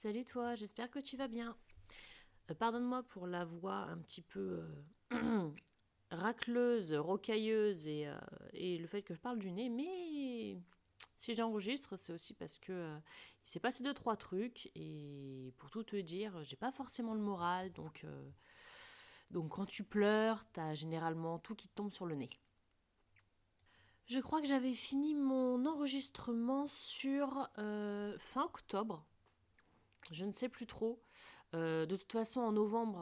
Salut toi, j'espère que tu vas bien. Pardonne-moi pour la voix un petit peu racleuse, rocailleuse et le fait que je parle du nez, mais si j'enregistre, c'est aussi parce que il s'est passé deux, trois trucs et pour tout te dire, j'ai pas forcément le moral, donc quand tu pleures, t'as généralement tout qui te tombe sur le nez. Je crois que j'avais fini mon enregistrement sur fin octobre. Je ne sais plus trop. De toute façon, en novembre,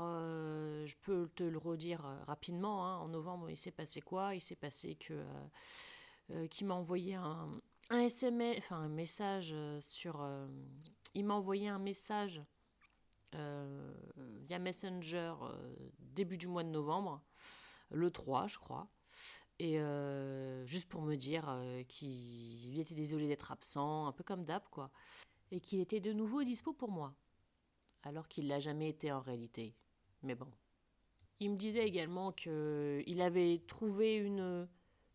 je peux te le redire rapidement, hein. En novembre, il s'est passé quoi? Il s'est passé qu'il m'a envoyé un SMS, enfin un message il m'a envoyé un message via Messenger début du mois de novembre, le 3, je crois. Et juste pour me dire qu'il était désolé d'être absent, un peu comme d'hab, quoi. Et qu'il était de nouveau dispo pour moi. Alors qu'il l'a jamais été en réalité. Mais bon. Il me disait également qu'il avait trouvé une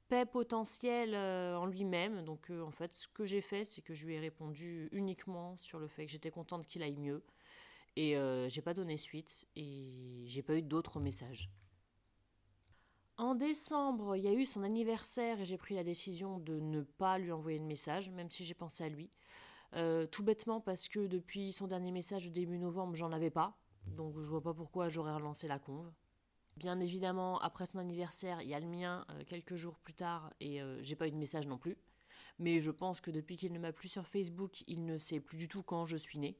paix potentielle en lui-même. Donc en fait, ce que j'ai fait, c'est que je lui ai répondu uniquement sur le fait que j'étais contente qu'il aille mieux. Et j'ai pas donné suite et j'ai pas eu d'autres messages. En décembre, il y a eu son anniversaire et j'ai pris la décision de ne pas lui envoyer de message, même si j'ai pensé à lui. Tout bêtement parce que depuis son dernier message de début novembre, j'en avais pas. Donc je vois pas pourquoi j'aurais relancé la conve. Bien évidemment, après son anniversaire, il y a le mien quelques jours plus tard et j'ai pas eu de message non plus. Mais je pense que depuis qu'il ne m'a plus sur Facebook, il ne sait plus du tout quand je suis née.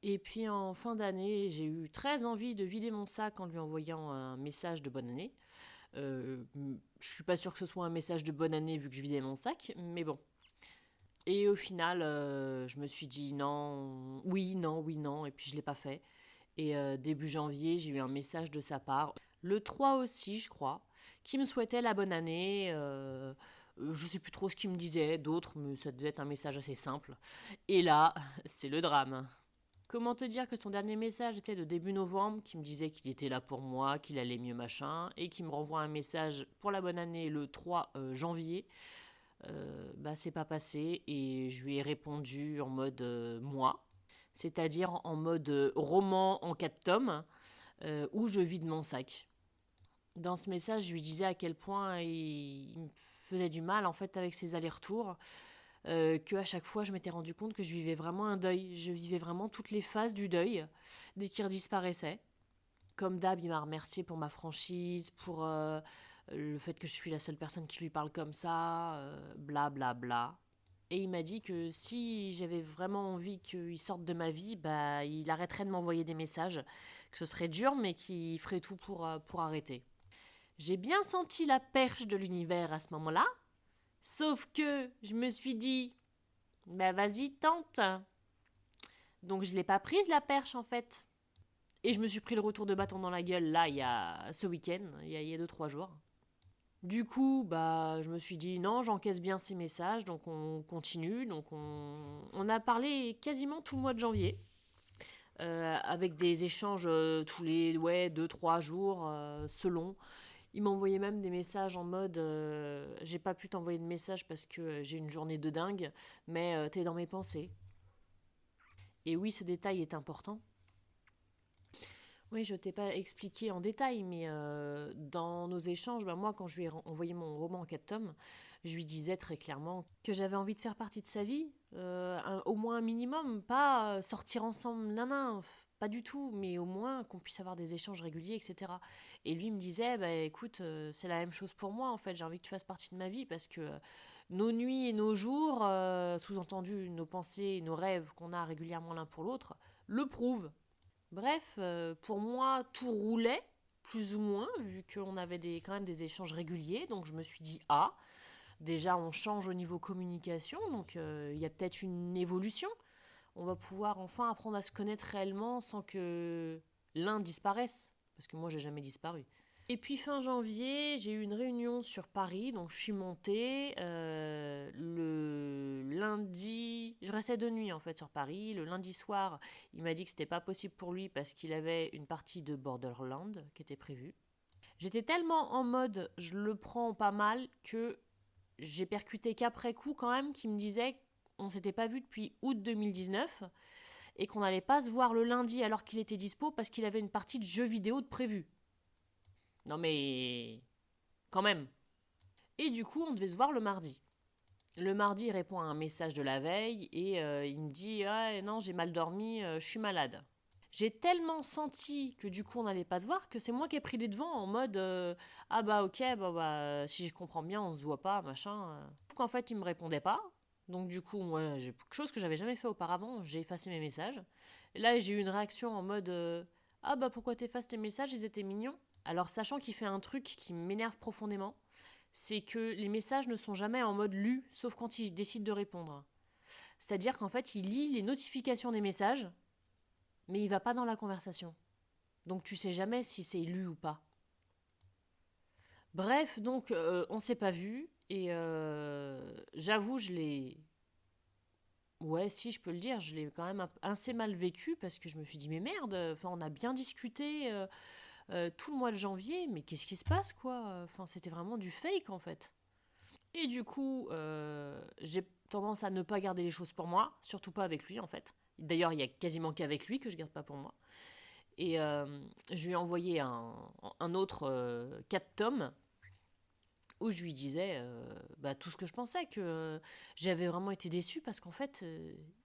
Et puis en fin d'année, j'ai eu très envie de vider mon sac en lui envoyant un message de bonne année. Je suis pas sûre que ce soit un message de bonne année vu que je vidais mon sac, mais bon. Et au final, je me suis dit non, oui, non, oui, non, et puis je l'ai pas fait. Et début janvier, j'ai eu un message de sa part, le 3 aussi, je crois, qui me souhaitait la bonne année. Je sais plus trop ce qu'il me disait, d'autres, mais ça devait être un message assez simple. Et là, c'est le drame. Comment te dire que son dernier message était de début novembre, qui me disait qu'il était là pour moi, qu'il allait mieux machin, et qui me renvoie un message pour la bonne année le 3 janvier. Bah c'est pas passé et je lui ai répondu en mode moi, c'est-à-dire en mode roman en 4 tomes, où je vide mon sac. Dans ce message, je lui disais à quel point il me faisait du mal en fait avec ses allers-retours, que à chaque fois je m'étais rendu compte que je vivais vraiment un deuil, je vivais vraiment toutes les phases du deuil dès qu'il disparaissait. Comme d'hab, il m'a remercié pour ma franchise, pour le fait que je suis la seule personne qui lui parle comme ça, bla bla bla. Et il m'a dit que si j'avais vraiment envie qu'il sorte de ma vie, bah, il arrêterait de m'envoyer des messages, que ce serait dur, mais qu'il ferait tout pour arrêter. J'ai bien senti la perche de l'univers à ce moment-là, sauf que je me suis dit, bah vas-y, tente. Donc je l'ai pas prise la perche en fait. Et je me suis pris le retour de bâton dans la gueule là, il y a ce week-end, il y a 2, 3 jours. Du coup, bah, je me suis dit non, j'encaisse bien ces messages, donc on continue. On a parlé quasiment tout le mois de janvier, avec des échanges tous les 2, 3 jours, selon. Il m'envoyait même des messages en mode j'ai pas pu t'envoyer de message parce que j'ai une journée de dingue, mais t'es dans mes pensées. Et oui, ce détail est important. Oui, je t'ai pas expliqué en détail, mais dans nos échanges, bah, moi, quand je lui ai envoyé mon roman en 4 tomes, je lui disais très clairement que j'avais envie de faire partie de sa vie, au moins un minimum, pas sortir ensemble, nanan, pas du tout, mais au moins qu'on puisse avoir des échanges réguliers, etc. Et lui me disait, bah écoute, c'est la même chose pour moi, en fait, j'ai envie que tu fasses partie de ma vie parce que nos nuits et nos jours, sous-entendu nos pensées et nos rêves qu'on a régulièrement l'un pour l'autre, le prouvent. Bref, pour moi, tout roulait, plus ou moins, vu qu'on avait quand même des échanges réguliers. Donc je me suis dit, ah, déjà on change au niveau communication, donc il y a peut-être une évolution. On va pouvoir enfin apprendre à se connaître réellement sans que l'un disparaisse. Parce que moi, j'ai jamais disparu. Et puis fin janvier, j'ai eu une réunion sur Paris, donc je suis montée le lundi. Je restais de nuit en fait sur Paris. Le lundi soir, il m'a dit que c'était pas possible pour lui parce qu'il avait une partie de Borderland qui était prévue. J'étais tellement en mode je le prends pas mal que j'ai percuté qu'après coup quand même qui me disait on s'était pas vu depuis août 2019 et qu'on n'allait pas se voir le lundi alors qu'il était dispo parce qu'il avait une partie de jeux vidéo de prévue. Non mais... quand même. Et du coup, on devait se voir le mardi. Le mardi, il répond à un message de la veille et il me dit « Ah non, j'ai mal dormi, je suis malade ». J'ai tellement senti que du coup on n'allait pas se voir que c'est moi qui ai pris les devants en mode ah bah ok, si je comprends bien, on se voit pas, machin. Donc en fait, il me répondait pas. Donc du coup, moi, j'ai quelque chose que j'avais jamais fait auparavant, j'ai effacé mes messages. Et là, j'ai eu une réaction en mode ah bah pourquoi t'effaces tes messages, ils étaient mignons. Alors sachant qu'il fait un truc qui m'énerve profondément, c'est que les messages ne sont jamais en mode lu, sauf quand il décide de répondre. C'est-à-dire qu'en fait, il lit les notifications des messages, mais il va pas dans la conversation. Donc tu sais jamais si c'est lu ou pas. Bref, donc on s'est pas vu et j'avoue, je l'ai... Ouais, si je peux le dire, je l'ai quand même assez mal vécu parce que je me suis dit mais merde, on a bien discuté tout le mois de janvier, mais qu'est-ce qui se passe quoi? Enfin, c'était vraiment du fake en fait. Et du coup, j'ai tendance à ne pas garder les choses pour moi, surtout pas avec lui en fait. D'ailleurs, il y a quasiment qu'avec lui que je garde pas pour moi. Et je lui ai envoyé un autre 4 tomes où je lui disais tout ce que je pensais, que j'avais vraiment été déçue parce qu'en fait,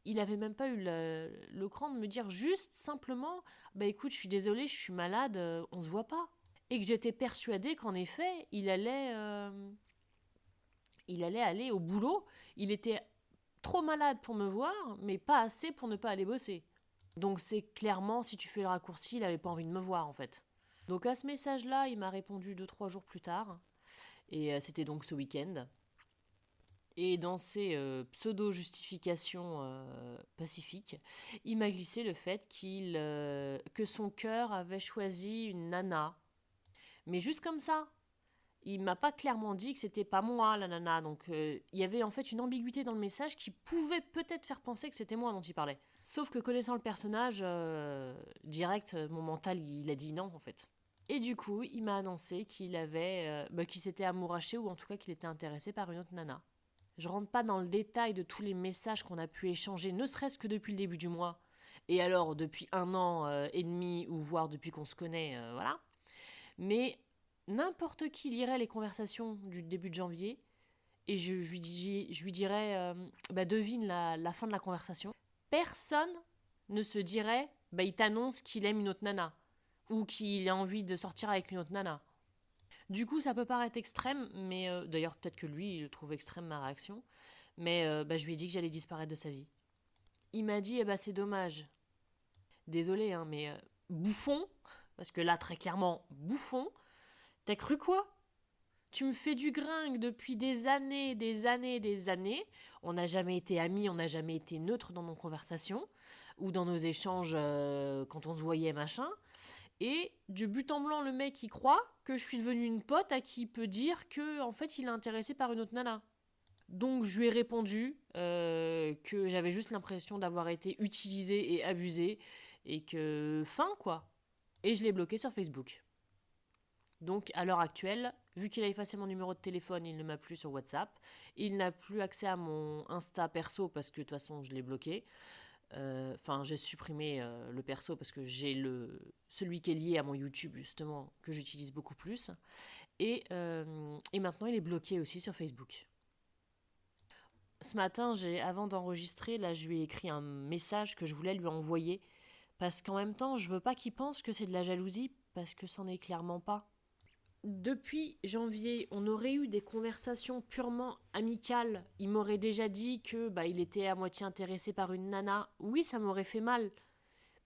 il avait même pas eu le cran de me dire juste simplement bah écoute, je suis désolée, je suis malade, on se voit pas. Et que j'étais persuadée qu'en effet, il allait aller au boulot. Il était trop malade pour me voir, mais pas assez pour ne pas aller bosser. Donc c'est clairement, si tu fais le raccourci, il avait pas envie de me voir en fait. Donc à ce message-là, il m'a répondu 2-3 jours plus tard. Et c'était donc ce week-end. Et dans ses pseudo-justifications pacifiques, il m'a glissé le fait que son cœur avait choisi une nana. Mais juste comme ça. Il m'a pas clairement dit que c'était pas moi la nana. Donc il y avait en fait une ambiguïté dans le message qui pouvait peut-être faire penser que c'était moi dont il parlait. Sauf que connaissant le personnage, direct, mon mental il a dit non en fait. Et du coup, il m'a annoncé qu'il s'était amouraché ou en tout cas qu'il était intéressé par une autre nana. Je rentre pas dans le détail de tous les messages qu'on a pu échanger, ne serait-ce que depuis le début du mois, et alors depuis 1 an et demi, ou voire depuis qu'on se connaît, voilà. Mais n'importe qui lirait les conversations du début de janvier, et je lui dirais, devine la fin de la conversation. Personne ne se dirait, il t'annonce qu'il aime une autre nana ou qu'il a envie de sortir avec une autre nana. Du coup, ça peut paraître extrême, mais d'ailleurs, peut-être que lui, il trouve extrême ma réaction, mais je lui ai dit que j'allais disparaître de sa vie. Il m'a dit, c'est dommage. Désolé, hein, mais bouffon, parce que là, très clairement, bouffon, t'as cru quoi? Tu me fais du gringue depuis des années, des années, des années. On n'a jamais été amis, on n'a jamais été neutres dans nos conversations ou dans nos échanges quand on se voyait, machin. Et du but en blanc, le mec, il croit que je suis devenue une pote à qui il peut dire que en fait, il est intéressé par une autre nana. Donc, je lui ai répondu que j'avais juste l'impression d'avoir été utilisée et abusée et que fin, quoi. Et je l'ai bloqué sur Facebook. Donc, à l'heure actuelle, vu qu'il a effacé mon numéro de téléphone, il ne m'a plus sur WhatsApp. Il n'a plus accès à mon Insta perso parce que de toute façon, je l'ai bloqué. J'ai supprimé le perso parce que j'ai celui qui est lié à mon YouTube, justement, que j'utilise beaucoup plus. Et maintenant, il est bloqué aussi sur Facebook. Ce matin, avant d'enregistrer, là, je lui ai écrit un message que je voulais lui envoyer. Parce qu'en même temps, je veux pas qu'il pense que c'est de la jalousie, parce que c'en est clairement pas. Depuis janvier, on aurait eu des conversations purement amicales. Il m'aurait déjà dit que il était à moitié intéressé par une nana. Oui, ça m'aurait fait mal.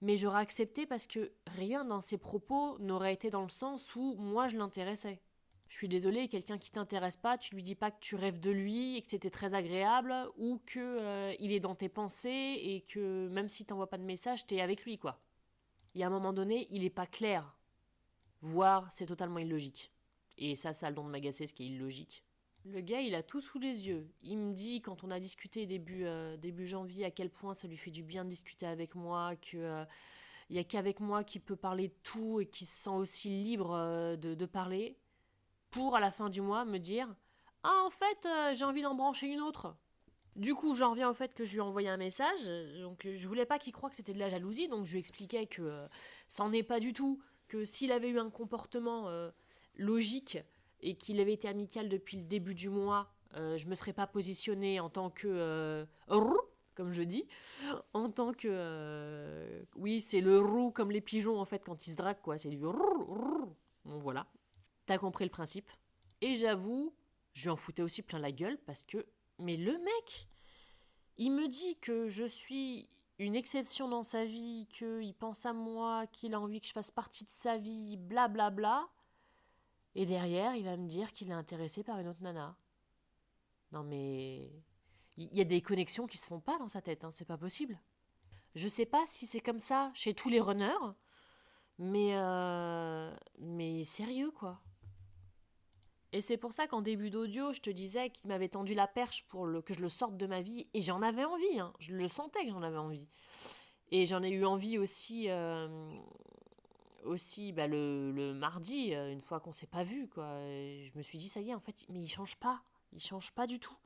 Mais j'aurais accepté parce que rien dans ses propos n'aurait été dans le sens où moi je l'intéressais. Je suis désolée, quelqu'un qui t'intéresse pas, tu lui dis pas que tu rêves de lui et que c'était très agréable ou que il est dans tes pensées et que même si t'envoies pas de message, t'es avec lui quoi. Il y a un moment donné, il est pas clair. Voire c'est totalement illogique. Et ça a le don de m'agacer, ce qui est illogique. Le gars, il a tout sous les yeux. Il me dit, quand on a discuté début janvier, à quel point ça lui fait du bien de discuter avec moi, qu'il n'y a qu'avec moi qu'il peut parler de tout et qu'il se sent aussi libre de parler, pour à la fin du mois me dire « Ah, en fait, j'ai envie d'en brancher une autre ». Du coup, j'en reviens au fait que je lui ai envoyé un message, donc je voulais pas qu'il croie que c'était de la jalousie, donc je lui expliquais que ça n'en est pas du tout, que s'il avait eu un comportement logique et qu'il avait été amical depuis le début du mois, je me serais pas positionnée en tant que comme je dis, en tant que oui, c'est le roux comme les pigeons en fait quand ils se draguent quoi, c'est du roux. Bon voilà, t'as compris le principe. Et j'avoue, je lui en foutais aussi plein la gueule parce que mais le mec, il me dit que je suis une exception dans sa vie, qu'il pense à moi, qu'il a envie que je fasse partie de sa vie, blablabla. Bla bla. Et derrière, il va me dire qu'il est intéressé par une autre nana. Non mais... Il y a des connexions qui se font pas dans sa tête, hein, c'est pas possible. Je sais pas si c'est comme ça chez tous les runners, mais sérieux quoi. Et c'est pour ça qu'en début d'audio, je te disais qu'il m'avait tendu la perche pour que je le sorte de ma vie. Et j'en avais envie, hein. Je le sentais que j'en avais envie. Et j'en ai eu envie aussi, bah, le mardi, une fois qu'on s'est pas vu, quoi. Et je me suis dit, ça y est, en fait, mais il change pas. Il change pas du tout.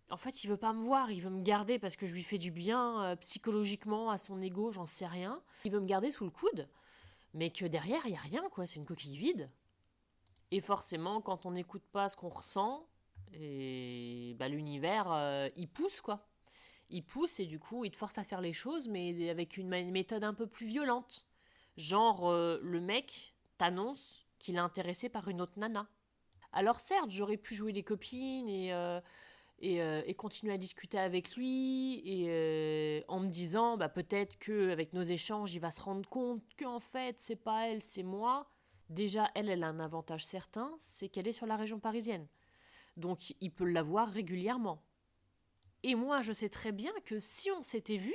En fait, il veut pas me voir, il veut me garder parce que je lui fais du bien psychologiquement à son ego, j'en sais rien. Il veut me garder sous le coude, mais que derrière, il y a rien, quoi. C'est une coquille vide. Et forcément, quand on n'écoute pas ce qu'on ressent, et bah, l'univers, il pousse, quoi. Il pousse et du coup, il te force à faire les choses, mais avec une méthode un peu plus violente. Genre, le mec t'annonce qu'il est intéressé par une autre nana. Alors certes, j'aurais pu jouer des copines et continuer à discuter avec lui en me disant bah, peut-être qu'avec nos échanges il va se rendre compte qu'en fait c'est pas elle, c'est moi. Déjà elle a un avantage certain, c'est qu'elle est sur la région parisienne, donc il peut la voir régulièrement. Et moi je sais très bien que si on s'était vu,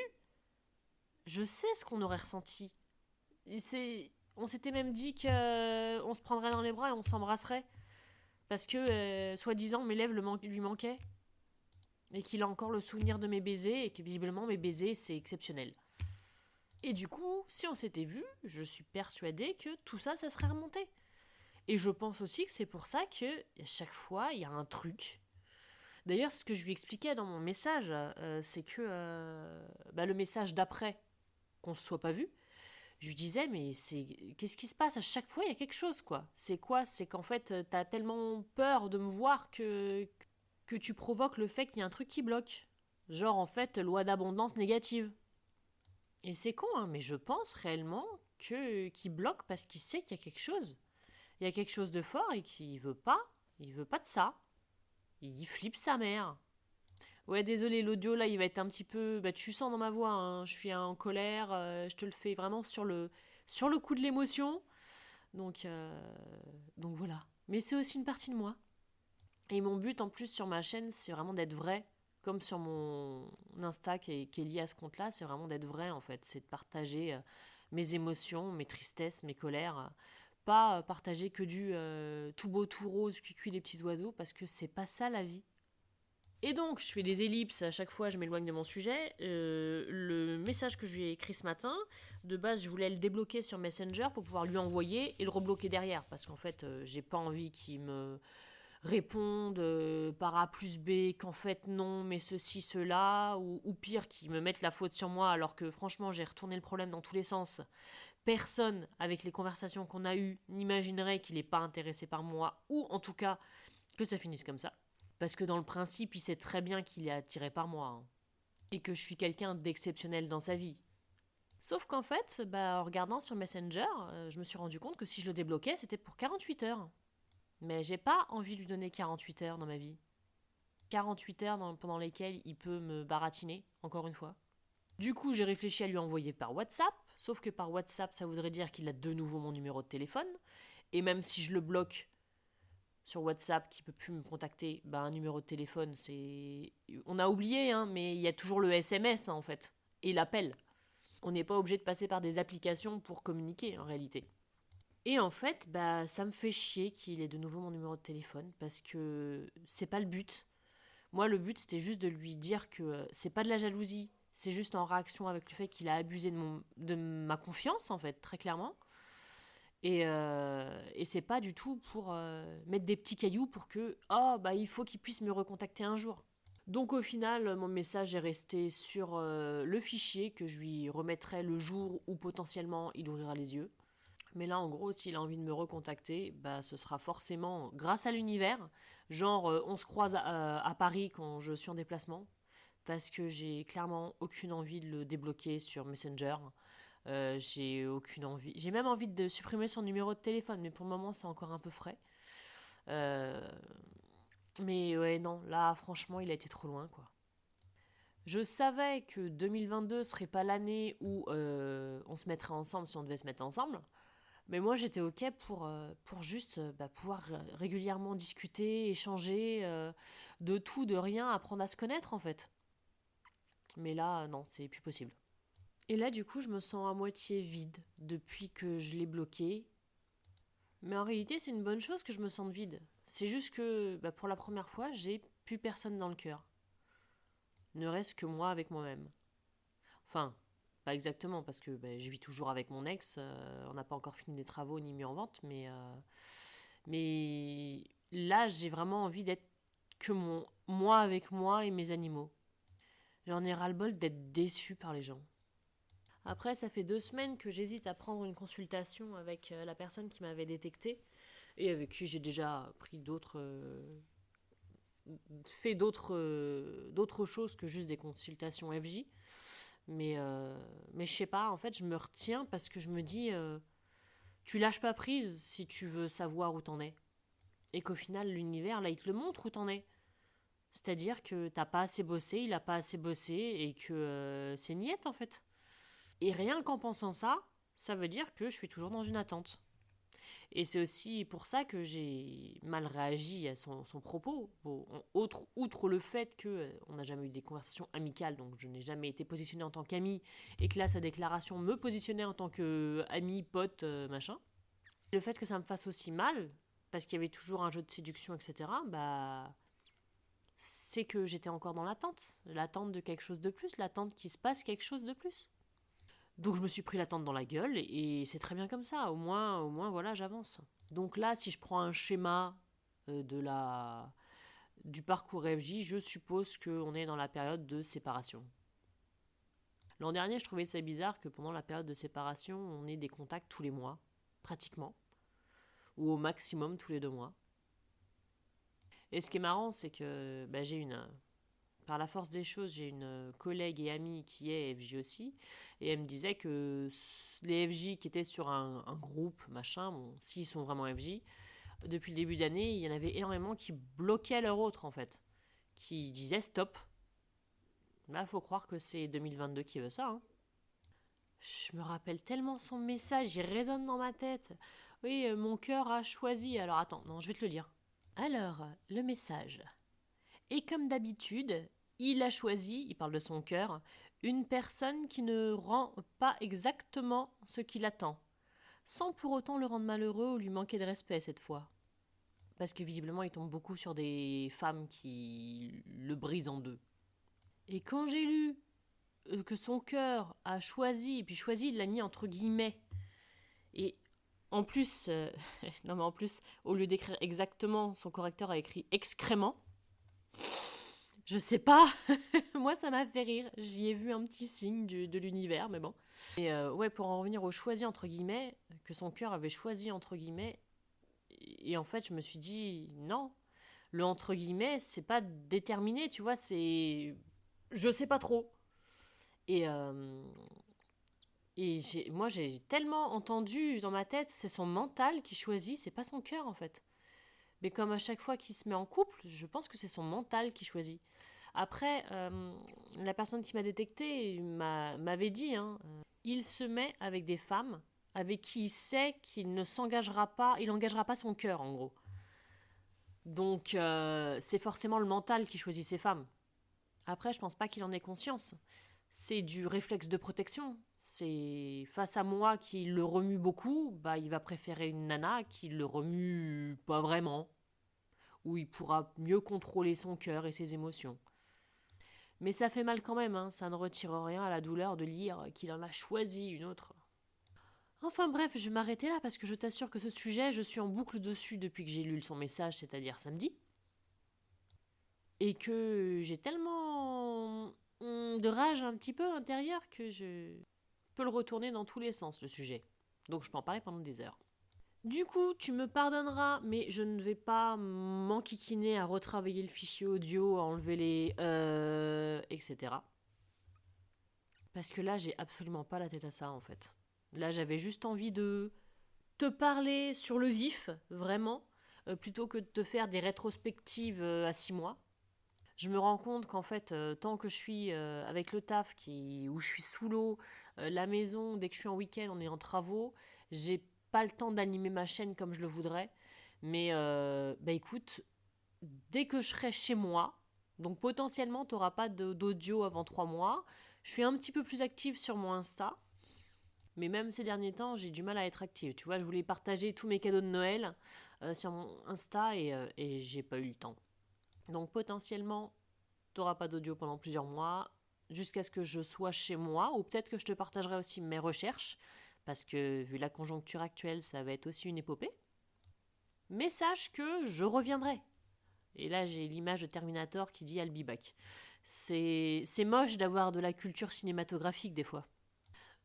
je sais ce qu'on aurait ressenti. On s'était même dit qu'on se prendrait dans les bras et on s'embrasserait parce que soi-disant mes lèvres lui manquaient et qu'il a encore le souvenir de mes baisers et que visiblement mes baisers c'est exceptionnel. Et du coup, si on s'était vu, je suis persuadée que tout ça, ça serait remonté. Et je pense aussi que c'est pour ça que à chaque fois, il y a un truc. D'ailleurs, ce que je lui expliquais dans mon message, c'est que bah, le message d'après qu'on se soit pas vu, je lui disais mais qu'est-ce qui se passe à chaque fois il y a quelque chose quoi. C'est quoi? C'est qu'en fait t'as tellement peur de me voir que tu provoques le fait qu'il y a un truc qui bloque. Genre, en fait, loi d'abondance négative. Et c'est con, hein, mais je pense réellement qu'il bloque parce qu'il sait qu'il y a quelque chose. Il y a quelque chose de fort et qu'il veut pas. Il veut pas de ça. Il flippe sa mère. Ouais, désolé, l'audio là, il va être un petit peu. Bah, tu sens dans ma voix, hein, je suis en colère. Je te le fais vraiment sur le coup de l'émotion. Donc, euh, donc voilà. Mais c'est aussi une partie de moi. Et mon but en plus sur ma chaîne, c'est vraiment d'être vrai. Comme sur mon Insta qui est lié à ce compte-là, c'est vraiment d'être vrai en fait. C'est de partager mes émotions, mes tristesses, mes colères. Pas partager que du tout beau, tout rose, cuicui les petits oiseaux, parce que c'est pas ça la vie. Et donc, je fais des ellipses, à chaque fois je m'éloigne de mon sujet. Le message que je lui ai écrit ce matin, de base je voulais le débloquer sur Messenger pour pouvoir lui envoyer et le rebloquer derrière, parce qu'en fait j'ai pas envie qu'il me répondent par A plus B qu'en fait non, mais ceci, cela, ou pire, qui me mettent la faute sur moi alors que franchement j'ai retourné le problème dans tous les sens. Personne, avec les conversations qu'on a eues, n'imaginerait qu'il n'est pas intéressé par moi, ou en tout cas que ça finisse comme ça. Parce que dans le principe, il sait très bien qu'il est attiré par moi, hein, et que je suis quelqu'un d'exceptionnel dans sa vie. Sauf qu'en fait, bah, en regardant sur Messenger, je me suis rendu compte que si je le débloquais, c'était pour 48 heures. Mais j'ai pas envie de lui donner 48 heures dans ma vie. 48 heures pendant lesquelles il peut me baratiner, encore une fois. Du coup, j'ai réfléchi à lui envoyer par WhatsApp, sauf que par WhatsApp, ça voudrait dire qu'il a de nouveau mon numéro de téléphone. Et même si je le bloque sur WhatsApp, qu'il peut plus me contacter, bah un numéro de téléphone, c'est... On a oublié, hein, mais il y a toujours le SMS, hein, en fait, et l'appel. On n'est pas obligé de passer par des applications pour communiquer, en réalité. Et en fait, bah, ça me fait chier qu'il ait de nouveau mon numéro de téléphone parce que c'est pas le but. Moi, le but, c'était juste de lui dire que c'est pas de la jalousie, c'est juste en réaction avec le fait qu'il a abusé de ma confiance, en fait, très clairement. Et c'est pas du tout pour mettre des petits cailloux pour que, oh, bah, il faut qu'il puisse me recontacter un jour. Donc au final, mon message est resté sur le fichier que je lui remettrai le jour où potentiellement il ouvrira les yeux. Mais là, en gros, s'il a envie de me recontacter, bah, ce sera forcément grâce à l'univers. Genre, on se croise à Paris quand je suis en déplacement, parce que j'ai clairement aucune envie de le débloquer sur Messenger. J'ai aucune envie. J'ai même envie de supprimer son numéro de téléphone, mais pour le moment, c'est encore un peu frais. Euh, mais ouais, non, là, franchement, il a été trop loin, quoi. Je savais que 2022 serait pas l'année où on se mettrait ensemble si on devait se mettre ensemble. Mais moi, j'étais OK pour juste pouvoir régulièrement discuter, échanger de tout, de rien, apprendre à se connaître en fait. Mais là, non, c'est plus possible. Et là, du coup, je me sens à moitié vide depuis que je l'ai bloqué. Mais en réalité, c'est une bonne chose que je me sente vide. C'est juste que pour la première fois, j'ai plus personne dans le cœur. Ne reste que moi avec moi-même. Enfin, pas exactement, parce que je vis toujours avec mon ex. On n'a pas encore fini les travaux ni mis en vente, mais là, j'ai vraiment envie d'être que moi avec moi et mes animaux. J'en ai ras-le-bol d'être déçue par les gens. Après, ça fait 2 semaines que j'hésite à prendre une consultation avec la personne qui m'avait détecté et avec qui j'ai déjà pris fait d'autres choses que juste des consultations FJ. Mais je sais pas, en fait, je me retiens parce que je me dis, tu lâches pas prise si tu veux savoir où t'en es. Et qu'au final, l'univers, là, il te le montre où t'en es. C'est-à-dire que t'as pas assez bossé, il a pas assez bossé, et que c'est niette, en fait. Et rien qu'en pensant ça, ça veut dire que je suis toujours dans une attente. Et c'est aussi pour ça que j'ai mal réagi à son propos. Bon, outre le fait qu'on n'a jamais eu des conversations amicales, donc je n'ai jamais été positionnée en tant qu'amie, et que là, sa déclaration me positionnait en tant qu'amie, pote, machin. Le fait que ça me fasse aussi mal, parce qu'il y avait toujours un jeu de séduction, etc., c'est que j'étais encore dans l'attente de quelque chose de plus, l'attente qu'il se passe quelque chose de plus. Donc je me suis pris l'attente dans la gueule et c'est très bien comme ça. Au moins voilà, j'avance. Donc là, si je prends un schéma de du parcours FJ, je suppose qu'on est dans la période de séparation. L'an dernier, je trouvais ça bizarre que pendant la période de séparation, on ait des contacts tous les mois, pratiquement, ou au maximum tous les 2 mois. Et ce qui est marrant, c'est que par la force des choses, j'ai une collègue et amie qui est FJ aussi, et elle me disait que les FJ qui étaient sur un groupe, machin, bon, s'ils sont vraiment FJ, depuis le début d'année, il y en avait énormément qui bloquaient leur autre, en fait, qui disaient stop. Là, faut croire que c'est 2022 qui veut ça. Hein. Je me rappelle tellement son message, il résonne dans ma tête. Oui, mon cœur a choisi. Alors attends, non, je vais te le dire. Alors, le message. Et comme d'habitude, il a choisi, il parle de son cœur, une personne qui ne rend pas exactement ce qu'il attend, sans pour autant le rendre malheureux ou lui manquer de respect cette fois. Parce que visiblement, il tombe beaucoup sur des femmes qui le brisent en deux. Et quand j'ai lu que son cœur a choisi, et puis choisi, il l'a mis entre guillemets, et en plus, non mais en plus, au lieu d'écrire exactement, son correcteur a écrit excrément. Je sais pas, moi ça m'a fait rire. J'y ai vu un petit signe de l'univers, mais bon. Et ouais, pour en revenir au choisi entre guillemets, que son cœur avait choisi entre guillemets, et en fait je me suis dit non, le entre guillemets c'est pas déterminé, tu vois, c'est je sais pas trop. Et moi j'ai tellement entendu dans ma tête, c'est son mental qui choisit, c'est pas son cœur en fait. Mais comme à chaque fois qu'il se met en couple, je pense que c'est son mental qui choisit. Après, la personne qui m'a détecté m'avait dit, hein, il se met avec des femmes avec qui il sait qu'il ne s'engagera pas, il n'engagera pas son cœur en gros. Donc c'est forcément le mental qui choisit ses femmes. Après, je pense pas qu'il en ait conscience. C'est du réflexe de protection. C'est face à moi qui le remue beaucoup, il va préférer une nana qui le remue pas vraiment, où il pourra mieux contrôler son cœur et ses émotions. Mais ça fait mal quand même, hein. Ça ne retire rien à la douleur de lire qu'il en a choisi une autre. Enfin bref, je vais m'arrêter là parce que je t'assure que ce sujet, je suis en boucle dessus depuis que j'ai lu son message, c'est-à-dire samedi. et que j'ai tellement de rage un petit peu intérieure que je peux le retourner dans tous les sens, le sujet. Donc je peux en parler pendant des heures. Du coup, tu me pardonneras, mais je ne vais pas m'enquiquiner à retravailler le fichier audio, à enlever les etc. Parce que là, j'ai absolument pas la tête à ça en fait. Là, j'avais juste envie de te parler sur le vif, vraiment, plutôt que de te faire des rétrospectives à 6 mois. Je me rends compte qu'en fait, tant que je suis avec le taf où je suis sous l'eau, la maison, dès que je suis en week-end, on est en travaux, j'ai pas le temps d'animer ma chaîne comme je le voudrais. Mais bah écoute, dès que je serai chez moi, donc potentiellement tu n'auras pas d'audio avant 3 mois, je suis un petit peu plus active sur mon Insta. Mais même ces derniers temps, j'ai du mal à être active. Tu vois, je voulais partager tous mes cadeaux de Noël sur mon Insta et j'ai pas eu le temps. Donc potentiellement, t'auras pas d'audio pendant plusieurs mois, jusqu'à ce que je sois chez moi, ou peut-être que je te partagerai aussi mes recherches, parce que vu la conjoncture actuelle, ça va être aussi une épopée. Mais sache que je reviendrai. Et là, j'ai l'image de Terminator qui dit I'll be back. C'est moche d'avoir de la culture cinématographique des fois.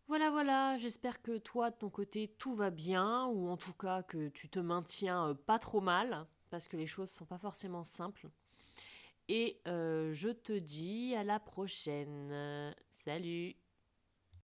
Voilà, voilà, j'espère que toi, de ton côté, tout va bien, ou en tout cas que tu te maintiens pas trop mal, parce que les choses sont pas forcément simples. Et je te dis à la prochaine. Salut!